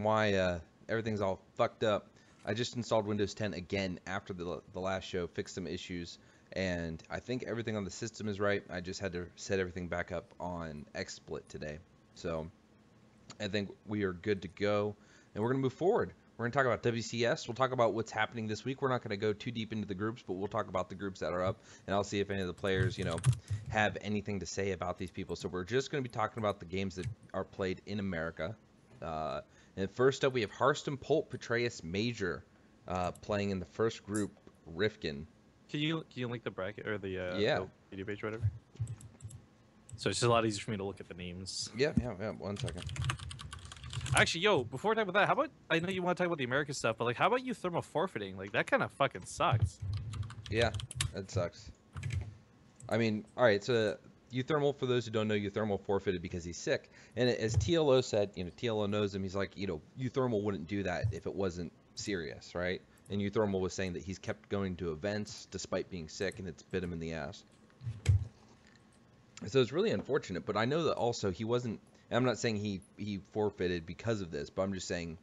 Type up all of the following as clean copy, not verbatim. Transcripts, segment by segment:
why everything's all fucked up. I just installed Windows 10 again after the last show, fixed some issues, and I think everything on the system is right. I just had to set everything back up on XSplit today. So I think we are good to go, and we're going to move forward. We're going to talk about WCS. We'll talk about what's happening this week. We're not going to go too deep into the groups, but we'll talk about the groups that are up, and I'll see if any of the players, have anything to say about these people. So we're just going to be talking about the games that are played in America. And first up, we have Harston Polt Petraeus Major playing in the first group, Rifkin. Can you link the bracket or the yeah video page or whatever? So it's just a lot easier for me to look at the names. Yeah. 1 second. Actually, yo, before we talk about that, how about, I know you want to talk about the American stuff, but like, how about you thermal forfeiting? Like, that kind of fucking sucks. Yeah, that sucks. I mean, all right, so Euthermal, for those who don't know, Euthermal forfeited because he's sick. And as TLO said, TLO knows him. He's like, Euthermal wouldn't do that if it wasn't serious, right? And Euthermal was saying that he's kept going to events despite being sick, and it's bit him in the ass. So it's really unfortunate, but I know that also he wasn't, I'm not saying he forfeited because of this, but I'm just saying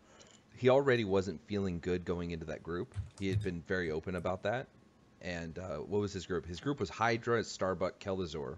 he already wasn't feeling good going into that group. He had been very open about that. And what was his group? His group was Hydra, Starbuck, Kel'Thuzor.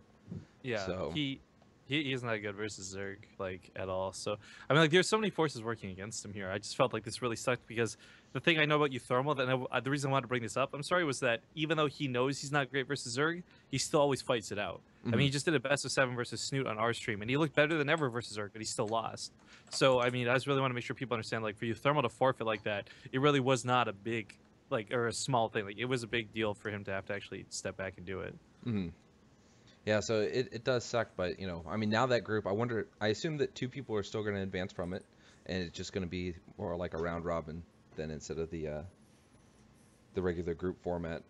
Yeah, so he's not good versus Zerg, like, at all. So, I mean, like, there's so many forces working against him here. I just felt like this really sucked because the thing I know about Euthermal, the reason I wanted to bring this up, I'm sorry, was that even though he knows he's not great versus Zerg, he still always fights it out. I mean, he just did a best of 7 versus Snoot on our stream, and he looked better than ever versus Zerg, but he still lost. So, I mean, I just really want to make sure people understand, like, for Euthermal to forfeit like that, it really was not a big, like, or a small thing. Like, it was a big deal for him to have to actually step back and do it. Yeah, so it does suck, but, I mean, now that group, I assume that 2 people are still going to advance from it, and it's just going to be more like a round robin than instead of the regular group format.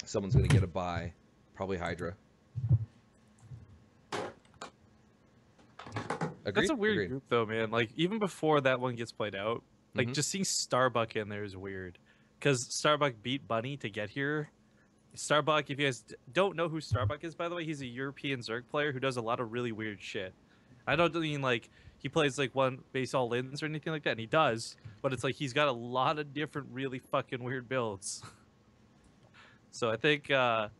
Someone's going to get a bye, probably Hydra. Agreed? That's a weird group, though, man. Like, even before that one gets played out, like, just seeing Starbuck in there is weird. Because Starbuck beat Bunny to get here. Starbuck, if you guys don't know who Starbuck is, by the way, he's a European Zerg player who does a lot of really weird shit. I don't mean, like, he plays, like, one base all ins or anything like that, and he does. But it's like he's got a lot of different really fucking weird builds. So I think, I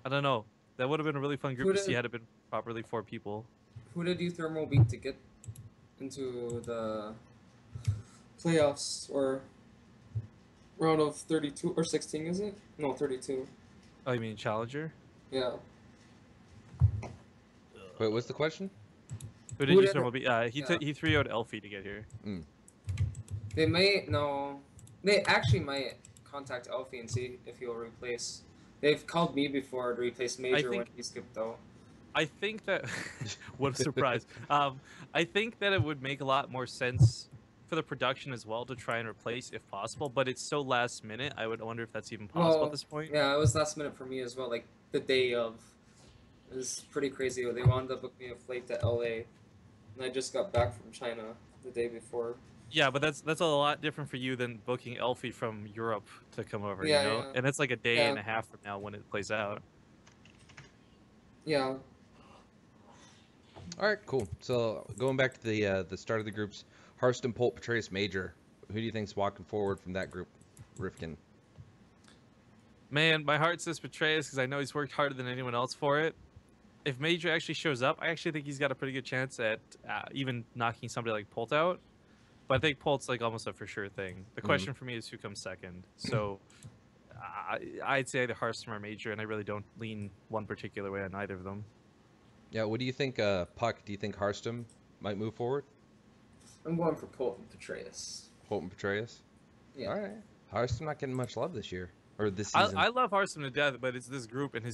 don't know. That would have been a really fun group to see had it been properly 4 people. Who did Euthermal beat to get into the playoffs, or round of 32 or 16, is it? No, 32. Oh, you mean Challenger? Yeah. Wait, what's the question? Who did Euthermal beat? He 3-0'd Elfie to get here. They they actually might contact Elfie and see if he'll replace. They've called me before to replace Major when he skipped out. I think that what a surprise. I think that it would make a lot more sense for the production as well to try and replace if possible, but it's so last minute. I would wonder if that's even possible at this point. Yeah, it was last minute for me as well. Like the day of, it was pretty crazy. They wanted to book me a flight to LA, and I just got back from China the day before. Yeah, but that's a lot different for you than booking Elfie from Europe to come over. Yeah, you know, yeah. And it's like a day and a half from now when it plays out. Yeah. All right, cool. So going back to the start of the groups, Harston Polt Petraeus Major. Who do you think's walking forward from that group, Rifkin? Man, my heart says Petraeus because I know he's worked harder than anyone else for it. If Major actually shows up, I actually think he's got a pretty good chance at even knocking somebody like Polt out. But I think Polt's like almost a for sure thing. The question for me is who comes second. So I'd say either Harston or Major, and I really don't lean one particular way on either of them. Yeah, what do you think, Puck? Do you think Harston might move forward? I'm going for Polt and Petraeus. Polt and Petraeus? Yeah. All right. Harston not getting much love this year. Or this season. I love Harston to death, but it's this group and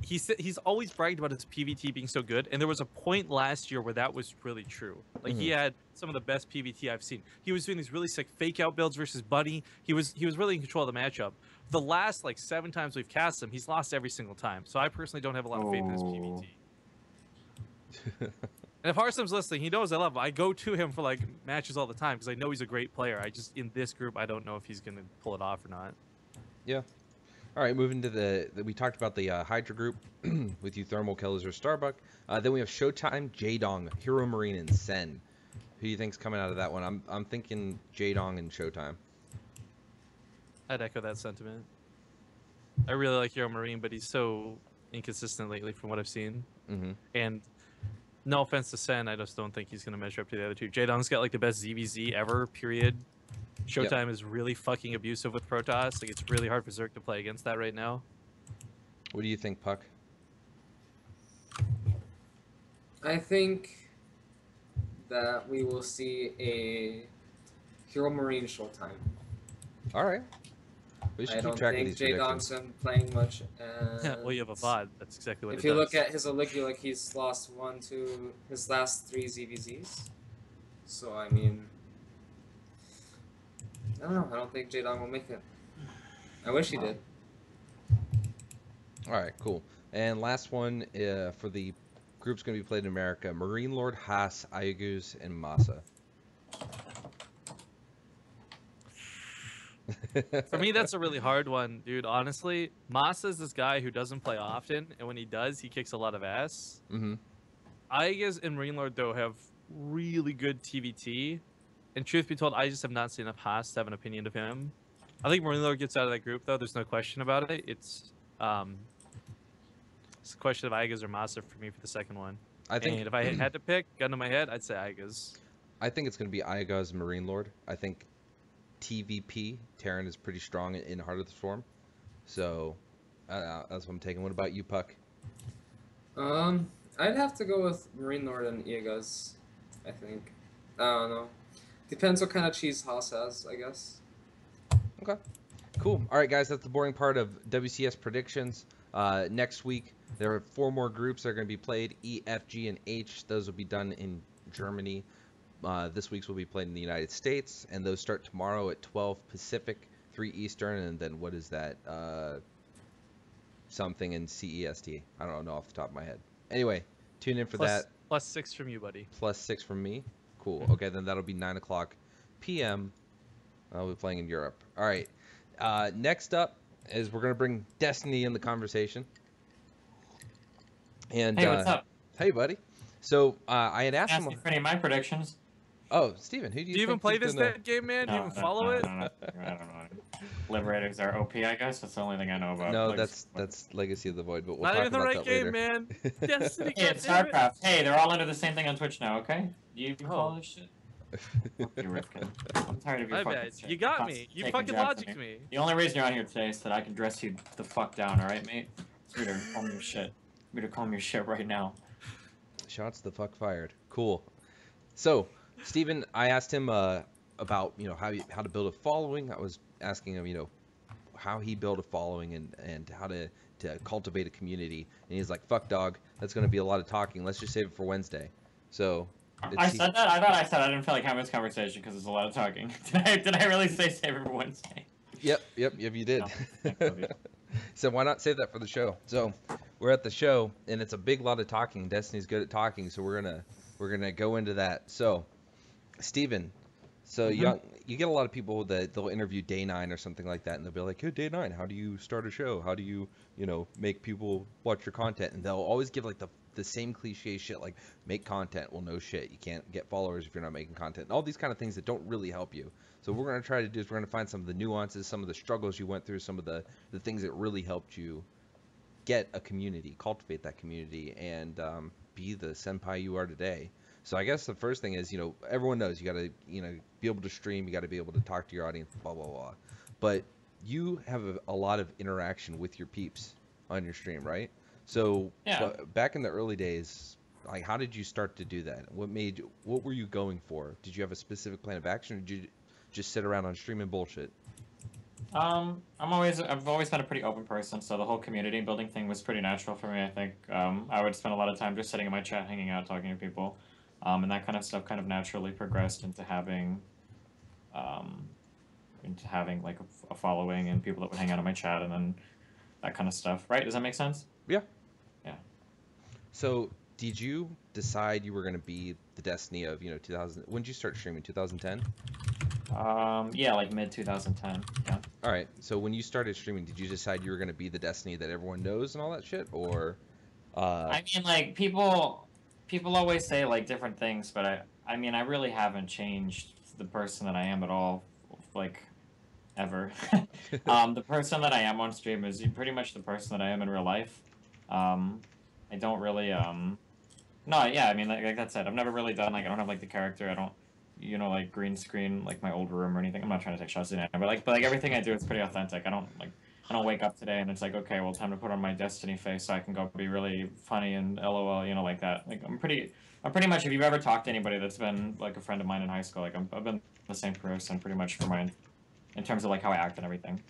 he's always bragged about his PvT being so good, and there was a point last year where that was really true. Like he had some of the best PvT I've seen. He was doing these really sick fake out builds versus Bunny. He was really in control of the matchup. The last like 7 times we've cast him, he's lost every single time. So I personally don't have a lot of faith in his PvT. And if Harston's listening, he knows I love him. I go to him for like matches all the time because I know he's a great player. I just in this group I don't know if he's gonna pull it off or not. Yeah. All right, moving to we talked about the Hydra group with Euthermal, Kel'Thuzor, Starbuck. Then we have Showtime, Jaedong, Hero Marine, and Sen. Who do you think's coming out of that one? I'm thinking Jaedong and Showtime. I'd echo that sentiment. I really like Hero Marine, but he's so inconsistent lately from what I've seen. Mm-hmm. And no offense to Sen, I just don't think he's going to measure up to the other two. Jaedong's got like the best ZVZ ever, period. Showtime is really fucking abusive with Protoss. Like, it's really hard for Zerg to play against that right now. What do you think, Puck? I think that we will see a Hero Marine Showtime. All right. We should I keep don't track of think these Jay predictions. Dongson playing much. And Well, you have a VOD. That's exactly what it if does. you look at his Oliggy, like he's lost his last 3 ZVZs. So I mean, I don't know. I don't think Jay Dong will make it. I wish he did. All right, cool. And last one for the group's going to be played in America: Marine Lord, Haas, Aiguz, and Masa. For me, that's a really hard one, dude. Honestly, Masa is this guy who doesn't play often, and when he does, he kicks a lot of ass. Mm-hmm. Aiguz and Marine Lord, though, have really good TVT. And truth be told, I just have not seen enough Haas to have an opinion of him. I think Marine Lord gets out of that group, though. There's no question about it. It's a question of Aiguz or Masa for me for the second one. I think And if I had to pick, gun to my head, I'd say Aiguz. I think it's going to be Aiguz, Marine Lord. I think TVP Terran is pretty strong in Heart of the Storm, so that's what I'm taking. What about you, Puck? I'd have to go with Marine Lord and Iaguz. I think. I don't know. Depends what kind of cheese Haas has, I guess. Okay, cool. All right, guys, that's the boring part of WCS predictions. Next week, there are 4 more groups that are going to be played: E, F, G, and H. Those will be done in Germany. This week's will be played in the United States, and those start tomorrow at 12 Pacific, 3 Eastern, and then what is that? Something in CEST. I don't know off the top of my head. Anyway, tune in for that. Plus 6 from you, buddy. Plus 6 from me. Cool. Okay, then that'll be 9 o'clock p.m. I'll be playing in Europe. All right. Next up is we're going to bring Destiny in the conversation. And Hey, what's up? Hey, buddy. So I had asked Ask him. me for any of my predictions. Oh, Steven, who do Do you you even think play is this gonna... dead game, man? Do you even follow it? No, I don't know. Liberators are OP, I guess. That's the only thing I know about. No, like, that's Legacy of the Void, but we'll Not talk even the about right that game, later. man. Destiny, Hey, it's goddammit. StarCraft. Hey, they're all under the same thing on Twitch now, okay? Do you even Oh. follow this shit? Fuck you, Rifkin. I'm tired of your My fucking bad. shit. You got Constantly me. You taking fucking jabs at logicked me. The only reason you're out here today is that I can dress you the fuck down, alright, mate? It's me to calm your shit. Me to calm your shit right now. Shots the fuck fired. Cool. So, Steven, I asked him about, how to build a following. I was asking him, how he built a following and how to cultivate a community. And he's like, fuck dog, that's going to be a lot of talking. Let's just save it for Wednesday. So, I said that? I thought I said I didn't feel like having this conversation because there's a lot of talking. Did I really say save it for Wednesday? Yep, you did. No, So why not save that for the show? So we're at the show, and it's a big lot of talking. Destiny's good at talking, so we're gonna go into that. So, Steven, so you get a lot of people that they'll interview Day 9 or something like that, and they'll be like, "Hey, Day 9, how do you start a show? How do you make people watch your content?" And they'll always give like the same cliche shit, like make content. Well, no shit, you can't get followers if you're not making content. And all these kind of things that don't really help you. So what we're going to try to do is we're going to find some of the nuances, some of the struggles you went through, some of the things that really helped you get a community, cultivate that community, and be the senpai you are today. So I guess the first thing is, everyone knows you got to, be able to stream, you got to be able to talk to your audience, blah, blah, blah. But you have a lot of interaction with your peeps on your stream, right? So Yeah. back in the early days, like, how did you start to do that? What were you going for? Did you have a specific plan of action, or did you just sit around on streaming bullshit? I've always been a pretty open person, so the whole community building thing was pretty natural for me. I think I would spend a lot of time just sitting in my chat, hanging out, talking to people, and that kind of stuff kind of naturally progressed into having like a following and people that would hang out in my chat, and then that kind of stuff. Right? Does that make sense? Yeah. Yeah. So did you decide you were going to be the Destiny of 2000? When did you start streaming? 2010? Yeah, like mid 2010. Yeah. All right. So when you started streaming, did you decide you were going to be the Destiny that everyone knows and all that shit, or? I mean, like people always say like different things, but I mean, I really haven't changed the person that I am at all, like, ever. The person that I am on stream is pretty much the person that I am in real life. I don't really, no, yeah, I mean, like that said, I've never really done, like, I don't have, like, the character, I don't, like, green screen, like, my old room or anything. I'm not trying to take shots at anyone, but everything I do is pretty authentic. I don't wake up today and it's like, okay, well, time to put on my Destiny face so I can go be really funny and LOL, like that. Like, I'm pretty much, if you've ever talked to anybody that's been, like, a friend of mine in high school, like, I've been the same person pretty much for mine, in terms of, like, how I act and everything.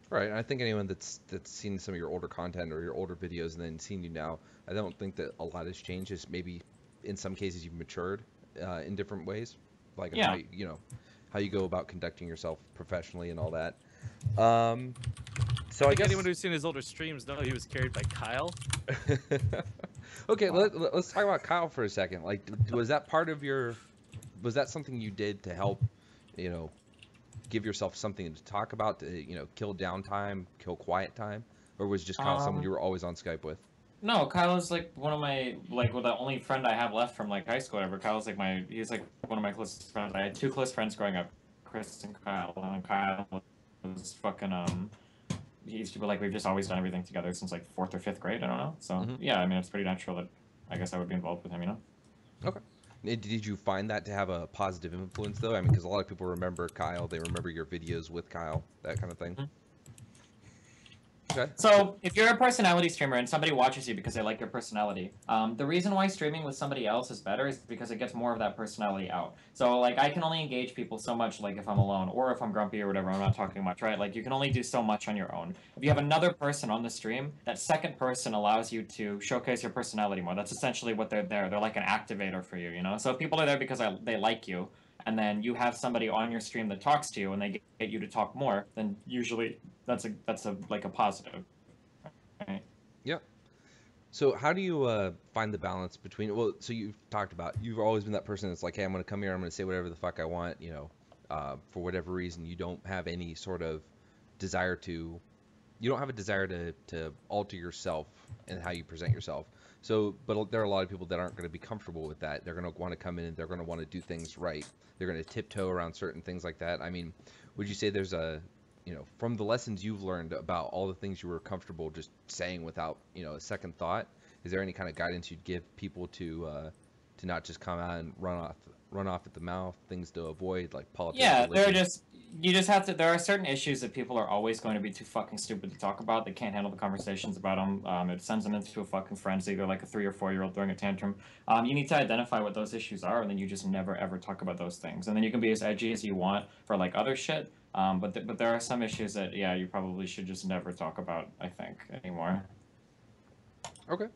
Right, and I think anyone that's seen some of your older content or your older videos and then seen you now, I don't think that a lot has changed. Just maybe in some cases you've matured in different ways, like Yeah. how how you go about conducting yourself professionally and all that. So I guess anyone who's seen his older streams know he was carried by Kyle. okay, let's talk about Kyle for a second. Like, was that part of your? Was that something you did to help, give yourself something to talk about, to kill downtime, kill quiet time, or was just Kyle someone you were always on Skype with? No, Kyle is like one of my the only friend I have left from like high school ever. Kyle's like he's like one of my closest friends. I had two close friends growing up, Chris and Kyle. And Kyle was fucking he used to be like we've just always done everything together since like 4th or 5th grade. I don't know. So yeah, I mean it's pretty natural that I guess I would be involved with him. Okay. Did you find that to have a positive influence though? I mean, because a lot of people remember Kyle, they remember your videos with Kyle, that kind of thing. Okay. So if you're a personality streamer and somebody watches you because they like your personality, the reason why streaming with somebody else is better is because it gets more of that personality out. So like I can only engage people so much like if I'm alone or if I'm grumpy or whatever, I'm not talking much, right? Like you can only do so much on your own. If you have another person on the stream, that second person allows you to showcase your personality more. That's essentially what they're there. They're like an activator for you, So if people are there because they like you, and then you have somebody on your stream that talks to you and they get you to talk more, then usually that's a like a positive. Right? Yeah. So how do you find the balance between, well, so you've talked about, you've always been that person that's like, hey, I'm going to come here, I'm going to say whatever the fuck I want, for whatever reason, you don't have any sort of desire to, you don't have a desire to alter yourself and how you present yourself. So, but there are a lot of people that aren't going to be comfortable with that. They're going to want to come in and they're going to want to do things right. They're going to tiptoe around certain things like that. I mean, would you say there's from the lessons you've learned about all the things you were comfortable just saying without, a second thought, is there any kind of guidance you'd give people to not just come out and run off at the mouth, things to avoid, like politics? Yeah, religion? you just have to. There are certain issues that people are always going to be too fucking stupid to talk about. They can't handle the conversations about them. It sends them into a fucking frenzy. They're like a 3 or 4-year-old throwing a tantrum. You need to identify what those issues are, and then you just never ever talk about those things. And then you can be as edgy as you want for like other shit. But there are some issues that you probably should just never talk about. I think anymore. Okay.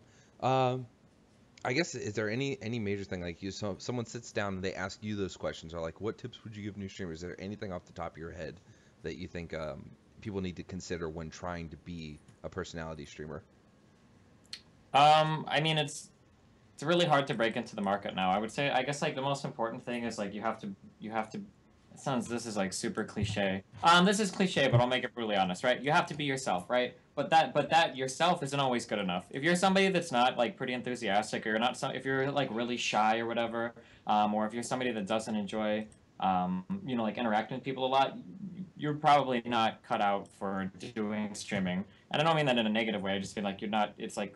I guess, is there any major thing, like someone sits down and they ask you those questions, or like, what tips would you give new streamers? Is there anything off the top of your head that you think people need to consider when trying to be a personality streamer? I mean, it's really hard to break into the market now. I would say, I guess, like the most important thing is like you have to. This is like super cliche. This is cliche, but I'll make it brutally honest, right? You have to be yourself, right? But that yourself isn't always good enough. If you're somebody that's not like pretty enthusiastic, or you're not if you're like really shy or whatever, or if you're somebody that doesn't enjoy, like interacting with people a lot, you're probably not cut out for doing streaming. And I don't mean that in a negative way. I just feel like you're not. It's like,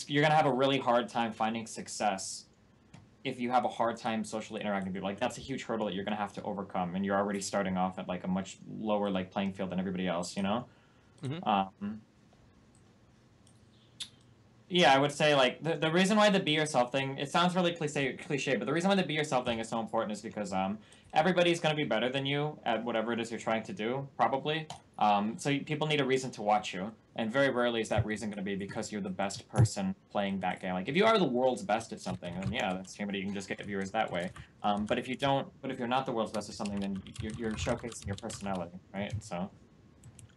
you're gonna have a really hard time finding success if you have a hard time socially interacting with people. Like that's a huge hurdle that you're gonna have to overcome, and you're already starting off at like a much lower like playing field than everybody else. Yeah, I would say like the reason why the be yourself thing, it sounds really cliche, but the reason why the be yourself thing is so important is because everybody's gonna be better than you at whatever it is you're trying to do, probably. So people need a reason to watch you, and very rarely is that reason going to be because you're the best person playing that game. Like if you are the world's best at something, then yeah, that's somebody you can just get viewers that way. But if you're not the world's best at something, then you're showcasing your personality, right? So.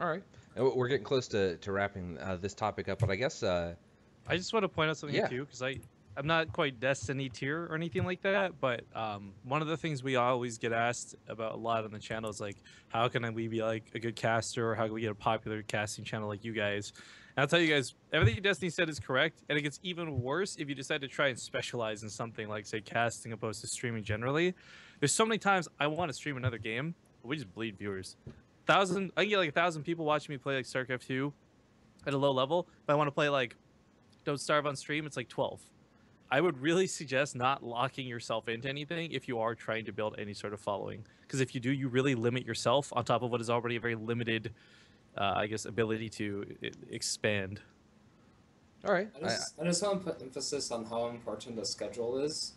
All right, and we're getting close to wrapping this topic up, but I guess I just want to point out something too, because I'm not quite Destiny tier or anything like that, but one of the things we always get asked about a lot on the channel is like, how can we be like a good caster, or how can we get a popular casting channel like you guys? And I'll tell you guys, everything Destiny said is correct, and it gets even worse if you decide to try and specialize in something like, say, casting opposed to streaming generally. There's so many times I want to stream another game, but we just bleed viewers. I can get like 1,000 people watching me play like StarCraft 2 at a low level. If I want to play like Don't Starve on stream, it's like 12. I would really suggest not locking yourself into anything if you are trying to build any sort of following. Because if you do, you really limit yourself on top of what is already a very limited, I guess, ability to expand. All right. I just want to put emphasis on how important the schedule is.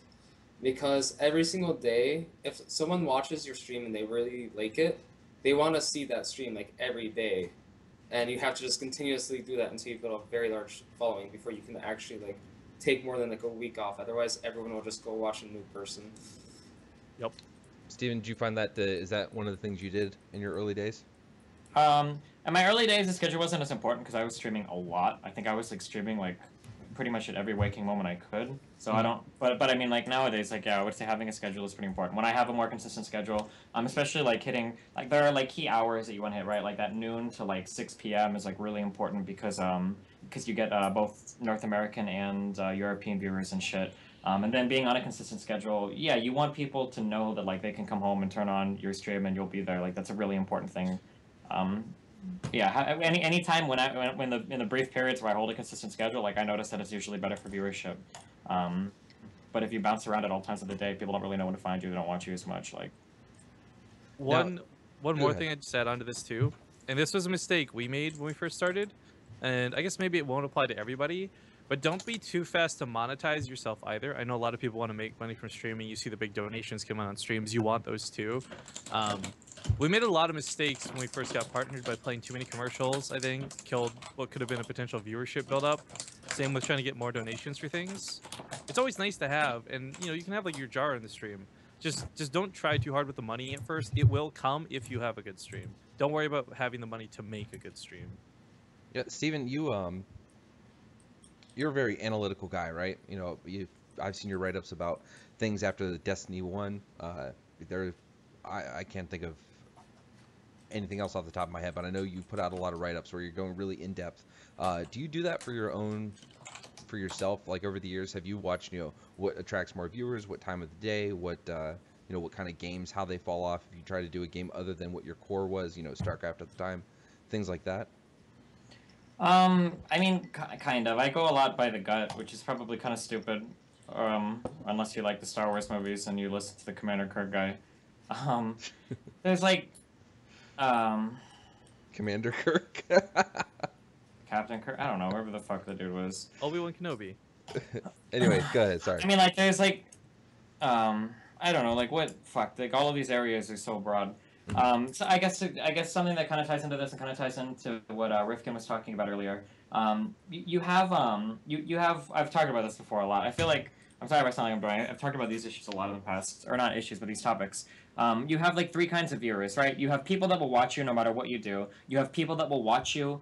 Because every single day, if someone watches your stream and they really like it, they want to see that stream like every day. And you have to just continuously do that until you've got a very large following before you can actually like take more than like a week off. Otherwise, everyone will just go watch a new person. Yep. Steven, did you find that is that one of the things you did in your early days? In my early days, the schedule wasn't as important because I was streaming a lot. I think I was like streaming like pretty much at every waking moment I could. So I don't, but I mean like nowadays, like yeah, I would say having a schedule is pretty important. When I have a more consistent schedule, especially like hitting, like there are like key hours that you want to hit, right? Like that noon to like 6 p.m. is like really important because you get both North American and European viewers and shit. And then being on a consistent schedule, yeah, you want people to know that like they can come home and turn on your stream and you'll be there. Like that's a really important thing. Yeah, any time when in the brief periods where I hold a consistent schedule, like I notice that it's usually better for viewership. But if you bounce around at all times of the day, people don't really know when to find you. They don't watch you as much. Like One more thing I just add onto this too, and this was a mistake we made when we first started, and I guess maybe it won't apply to everybody, but don't be too fast to monetize yourself either. I know a lot of people want to make money from streaming. You see the big donations come on streams. You want those too. We made a lot of mistakes when we first got partnered by playing too many commercials, I think. Killed what could have been a potential viewership buildup. Same with trying to get more donations for things. It's always nice to have, and you know, you can have like your jar in the stream. Just don't try too hard with the money at first. It will come if you have a good stream. Don't worry about having the money to make a good stream. Yeah, Steven, you're a very analytical guy, right? You know, I've seen your write-ups about things after the Destiny 1. I can't think of anything else off the top of my head, but I know you put out a lot of write-ups where you're going really in depth. Do you do that for yourself? Like over the years, have you watched, you know, what attracts more viewers, what time of the day, what you know, what kind of games, how they fall off? If you try to do a game other than what your core was, you know, StarCraft at the time, things like that. I mean, kind of. I go a lot by the gut, which is probably kind of stupid. Unless you like the Star Wars movies and you listen to the Commander Kirk guy. There's like, Commander Kirk. Captain Kirk. I don't know, whoever the fuck the dude was. Obi-Wan Kenobi. Anyway, go ahead. Sorry. I mean, like, there's like, I don't know, like what fuck. Like all of these areas are so broad. So I guess something that kind of ties into this and kind of ties into what Rifkin was talking about earlier. You have I've talked about this before a lot. I feel like I'm sorry if I sound like I'm boring. I've talked about these issues a lot in the past, or not issues, but these topics. You have like 3 kinds of viewers, right? You have people that will watch you no matter what you do. You have people that will watch you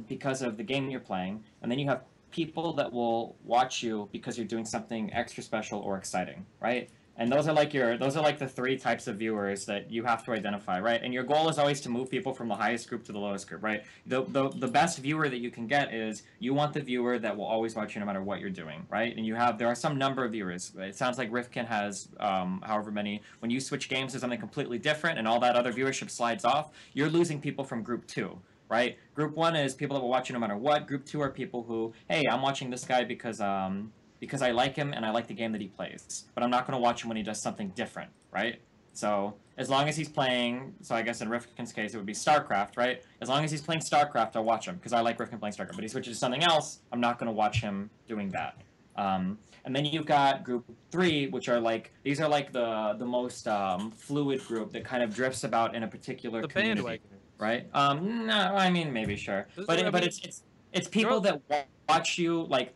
because of the game you're playing, and then you have people that will watch you because you're doing something extra special or exciting, right? And those are like the 3 types of viewers that you have to identify, right? And your goal is always to move people from the highest group to the lowest group, right? The best viewer that you can get is you want the viewer that will always watch you no matter what you're doing, right? And there are some number of viewers. It sounds like Rifkin has however many. When you switch games to something completely different and all that other viewership slides off, you're losing people from group 2. Right? Group 1 is people that will watch you no matter what. Group 2 are people who, hey, I'm watching this guy because I like him and I like the game that he plays. But I'm not going to watch him when he does something different, right? So as long as he's playing, so I guess in Rifkin's case it would be StarCraft, right? As long as he's playing StarCraft, I'll watch him because I like Rifkin playing StarCraft. But he switches to something else, I'm not going to watch him doing that. And then you've got group 3, which are like, these are like the most fluid group that kind of drifts about in a particular community. Bandwagon. Right? No, I mean maybe sure, but it's people that watch you like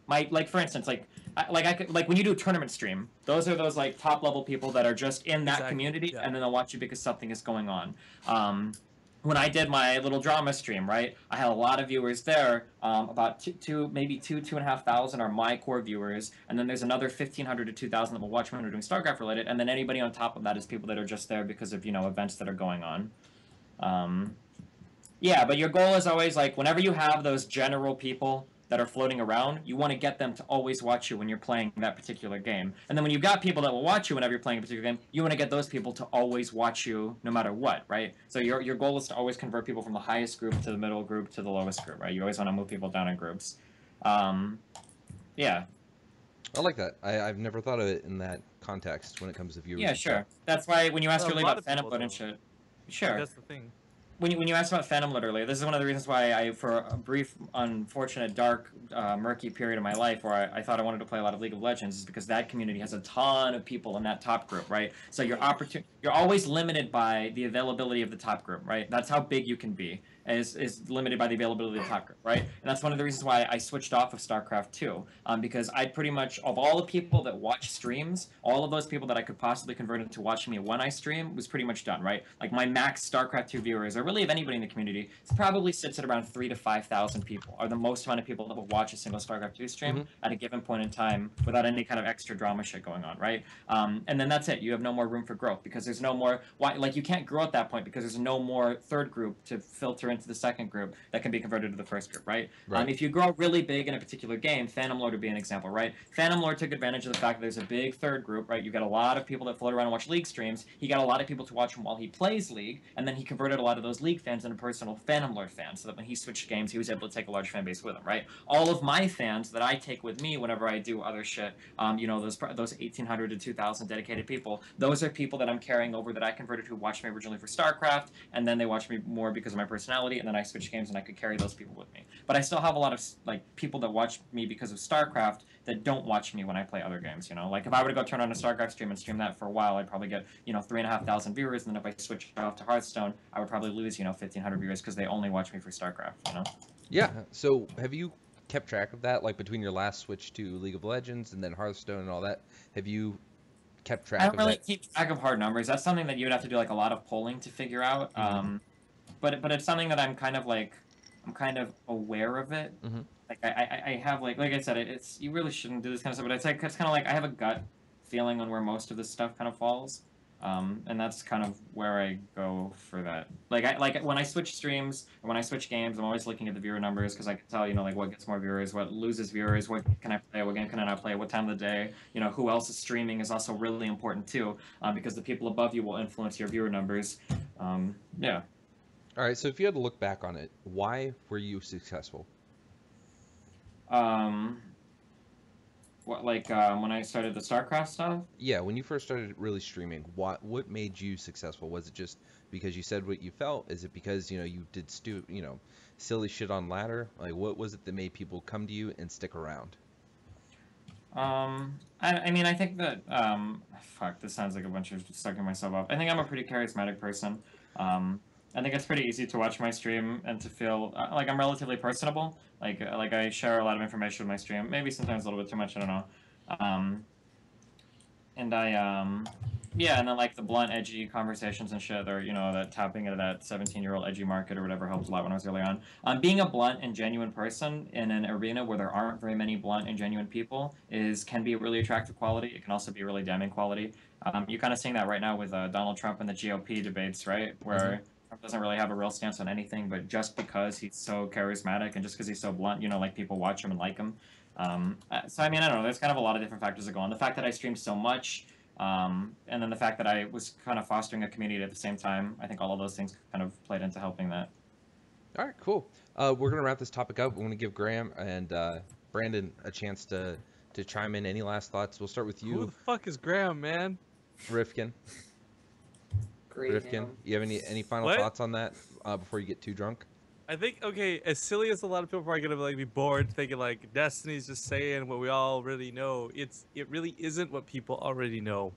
for instance like when you do a tournament stream, those are those like top level people that are just in that community, and then they'll watch you because something is going on. When I did my little drama stream, right, I had a lot of viewers there. About maybe 2,500 are my core viewers, and then there's another 1,500 to 2,000 that will watch me when we're doing StarCraft related, and then anybody on top of that is people that are just there because of, you know, events that are going on. Yeah, but your goal is always like whenever you have those general people that are floating around, you want to get them to always watch you when you're playing that particular game. And then when you've got people that will watch you whenever you're playing a particular game, you want to get those people to always watch you no matter what, right? So your goal is to always convert people from the highest group to the middle group to the lowest group, right? You always want to move people down in groups. Yeah. I like that. I've never thought of it in that context when it comes to viewers. Yeah, sure. That's why when you asked Well, a earlier lot about of Phantom people Load and don't. shit. Like, Sure. that's the thing. When you asked about Phantom Load earlier, this is one of the reasons why I, for a brief, unfortunate, dark, murky period of my life where I thought I wanted to play a lot of League of Legends, is because that community has a ton of people in that top group, right? So you're always limited by the availability of the top group, right? That's how big you can be, is limited by the availability of the top group, right? And that's one of the reasons why I switched off of StarCraft 2, because I pretty much, of all the people that watch streams, all of those people that I could possibly convert into watching me when I stream was pretty much done, right? Like my max StarCraft 2 viewers, or really of anybody in the community, it probably sits at around 3,000 to 5,000 people, are the most amount of people that will watch a single StarCraft 2 stream at a given point in time without any kind of extra drama shit going on, right? And then that's it. You have no more room for growth because there's no more, like you can't grow at that point because there's no more third group to filter into the second group that can be converted to the first group, right? If you grow really big in a particular game, Phantom Lord would be an example, right? Phantom Lord took advantage of the fact that there's a big third group, right? You got a lot of people that float around and watch League streams. He got a lot of people to watch him while he plays League, and then he converted a lot of those League fans into personal Phantom Lord fans, so that when he switched games, he was able to take a large fan base with him, right? All of my fans that I take with me whenever I do other shit, those 1,800 to 2,000 dedicated people, those are people that I'm carrying over that I converted who watched me originally for StarCraft, and then they watched me more because of my personality, and then I switched games and I could carry those people with me. But I still have a lot of like people that watch me because of StarCraft that don't watch me when I play other games, you know? Like if I were to go turn on a StarCraft stream and stream that for a while, I'd probably get, 3,500 viewers, and then if I switch off to Hearthstone, I would probably lose, 1,500 viewers because they only watch me for StarCraft, you know? Yeah. So have you kept track of that, like between your last switch to League of Legends and then Hearthstone and all that? Have you kept track I of don't really that? keep track of hard numbers. That's something that you would have to do like a lot of polling to figure out. But it's something that I'm kind of aware of it. Like I have like I said, it's you really shouldn't do this kind of stuff. But it's kind of like I have a gut feeling on where most of this stuff kind of falls. And that's kind of where I go for that. Like when I switch streams or when I switch games, I'm always looking at the viewer numbers because I can tell, like what gets more viewers, what loses viewers, what can I play, what game can I not play, what time of the day, who else is streaming is also really important too, because the people above you will influence your viewer numbers. Yeah. All right. So if you had to look back on it, why were you successful? What when I started the StarCraft stuff? Yeah, when you first started really streaming, what made you successful? Was it just because you said what you felt? Is it because you did silly shit on ladder? Like what was it that made people come to you and stick around? I mean I think that fuck, this sounds like a bunch of sucking myself up. I think I'm a pretty charismatic person. I think it's pretty easy to watch my stream and to feel like I'm relatively personable. Like I share a lot of information with my stream. Maybe sometimes a little bit too much. I don't know. And yeah, and then like the blunt, edgy conversations and shit, or that tapping into that 17-year-old edgy market or whatever helped a lot when I was early on. Being a blunt and genuine person in an arena where there aren't very many blunt and genuine people can be a really attractive quality. It can also be a really damning quality. You're kind of seeing that right now with Donald Trump and the GOP debates, right? Where Trump doesn't really have a real stance on anything, but just because he's so charismatic and just because he's so blunt, like people watch him and like him. So I mean, I don't know. There's kind of a lot of different factors that go on. The fact that I streamed so much, and then the fact that I was kind of fostering a community at the same time, I think all of those things kind of played into helping that. All right, cool. We're gonna wrap this topic up. We're gonna give Graham and Brandon a chance to chime in. Any last thoughts? We'll start with you. Who the fuck is Graham, man? Rifkin. Rifkin, you have any final thoughts on that before you get too drunk? I think, okay, as silly as a lot of people are gonna be bored thinking like Destiny's just saying what we all already know, it really isn't what people already know,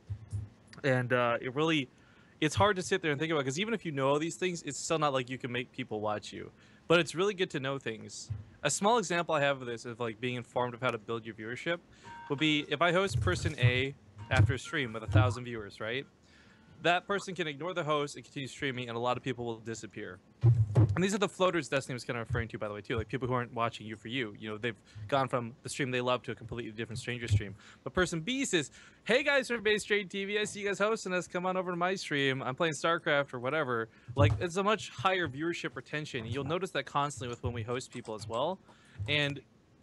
and it's hard to sit there and think about, because even if you know all these things, it's still not like you can make people watch you. But it's really good to know things. A small example I have of this, of like being informed of how to build your viewership, would be if I host person A after a stream with 1,000 viewers, right? That person can ignore the host and continue streaming, and a lot of people will disappear. And these are the floaters Destiny was kind of referring to, by the way, too. Like people who aren't watching you for you. You know, they've gone from the stream they love to a completely different stranger stream. But person B says, "Hey guys from LycanGTV, I see you guys hosting us. Come on over to my stream. I'm playing StarCraft or whatever." Like it's a much higher viewership retention. You'll notice that constantly with when we host people as well. And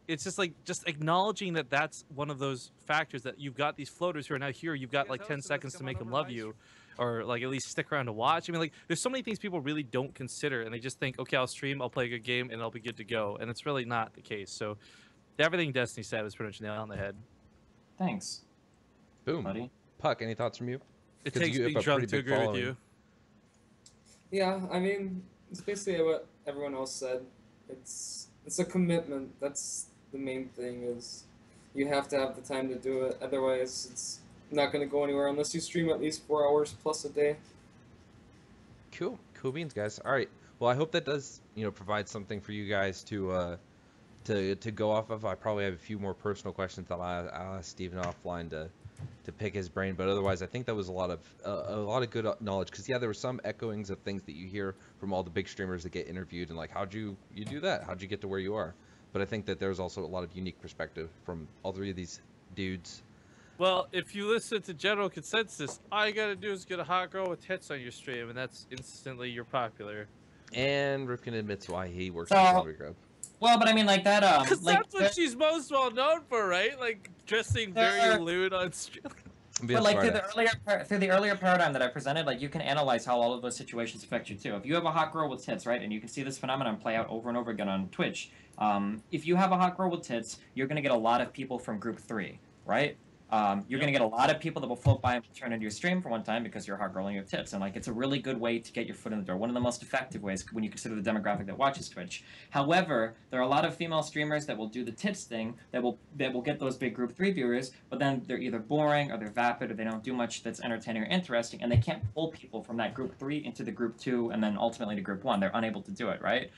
it's just like acknowledging that that's one of those factors that you've got these floaters who are now here. You've got like 10 seconds to make them love you, or like at least stick around to watch. I mean, like there's so many things people really don't consider, and they just think, okay, I'll stream, I'll play a good game, and I'll be good to go. And it's really not the case. So everything Destiny said was pretty much nailed on the head. Thanks. Boom. Buddy. Puck, any thoughts from you? It 'Cause takes you have being a drunk pretty to big agree with following. you. Yeah, I mean, it's basically what everyone else said. It's a commitment. That's the main thing. Is you have to have the time to do it. Otherwise, it's not going to go anywhere unless you stream at least 4 hours plus a day. Cool beans, guys. All right. Well, I hope that does, provide something for you guys to go off of. I probably have a few more personal questions that I'll ask Steven offline to pick his brain, but otherwise, I think that was a lot of good knowledge. Because there were some echoings of things that you hear from all the big streamers that get interviewed, and like, how'd you do that? How'd you get to where you are? But I think that there's also a lot of unique perspective from all three of these dudes. Well, if you listen to general consensus, all you gotta do is get a hot girl with tits on your stream, and that's instantly you're popular. And Rifkin admits why he works So- at Zombie Grub. Well, but I mean, like that. Because Like, that's what she's most well known for, right? Like dressing very lewd on stream. but like through the earlier paradigm that I presented, like you can analyze how all of those situations affect you too. If you have a hot girl with tits, right, and you can see this phenomenon play out over and over again on Twitch. If you have a hot girl with tits, you're gonna get a lot of people from Group 3, right? You're going to get a lot of people that will float by and turn into your stream for one time because you're a hot girl and you have tits. And like, it's a really good way to get your foot in the door. One of the most effective ways when you consider the demographic that watches Twitch. However, there are a lot of female streamers that will do the tits thing that will get those big Group 3 viewers, but then they're either boring or they're vapid or they don't do much that's entertaining or interesting, and they can't pull people from that Group 3 into the Group 2 and then ultimately to Group 1. They're unable to do it, right?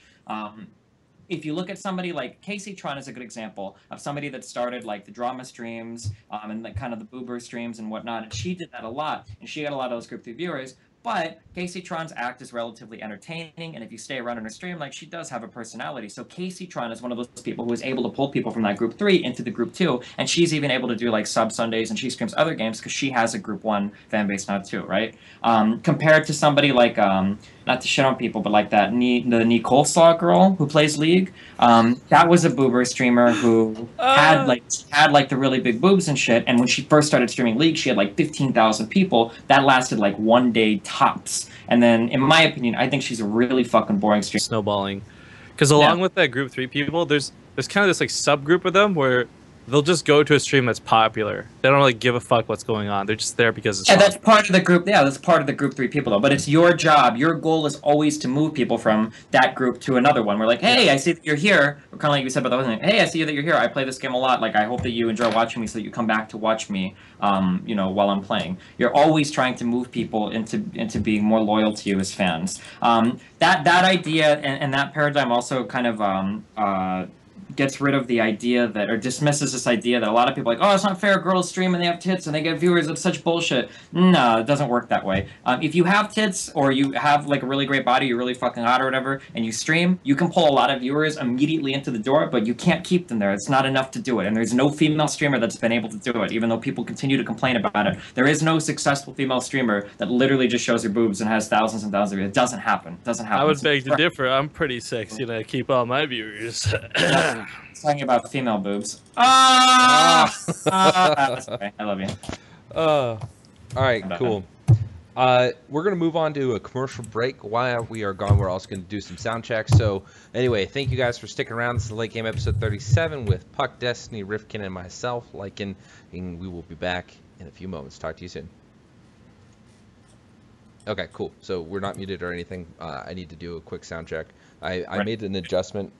If you look at somebody like Casey Tron is a good example of somebody that started like the drama streams and the kind of the boober streams and whatnot, and she did that a lot, and she got a lot of those Group 3 viewers. But Casey Tron's act is relatively entertaining, and if you stay around in her stream, like she does have a personality. So Casey Tron is one of those people who is able to pull people from that Group 3 into the Group 2, and she's even able to do like sub Sundays, and she streams other games because she has a Group 1 fan base now too, right? Compared to somebody like, not to shit on people, but like the Nicole Slaw girl who plays League, that was a boober streamer who had like the really big boobs and shit, and when she first started streaming League, she had like 15,000 people. That lasted like 1 day tops. And then, in my opinion, I think she's a really fucking boring streamer. Snowballing, because along with that Group 3 people, there's kind of this like subgroup of them where they'll just go to a stream that's popular. They don't really give a fuck what's going on. They're just there because it's popular. That's part of the group. Yeah, that's part of the Group 3 people though. But it's your job. Your goal is always to move people from that group to another one. We're like, hey, I see that you're here. Or kind of like you said about the other thing. Hey, I see that you're here. I play this game a lot. Like, I hope that you enjoy watching me so that you come back to watch me. While I'm playing. You're always trying to move people into being more loyal to you as fans. That idea and that paradigm also kind of gets rid of the idea that, or dismisses this idea that a lot of people are like, oh, it's not fair, girls stream and they have tits and they get viewers, it's such bullshit. No, it doesn't work that way. If you have tits or you have like a really great body, you're really fucking hot or whatever, and you stream, you can pull a lot of viewers immediately into the door, but you can't keep them there. It's not enough to do it, and there's no female streamer that's been able to do it, even though people continue to complain about it. There is no successful female streamer that literally just shows her boobs and has thousands and thousands of viewers. It doesn't happen. It doesn't happen. I would beg to differ. I'm pretty sexy and I keep all my viewers. Talking about female boobs. Sorry, I love you. All right, cool. We're gonna move on to a commercial break. While we are gone, we're also gonna do some sound checks. So anyway, thank you guys for sticking around. This is Late Game episode 37 with Puck, Destiny, Rifkin, and myself, Lycan, and we will be back in a few moments. Talk to you soon. Okay, cool. So we're not muted or anything. I need to do a quick sound check. I made an adjustment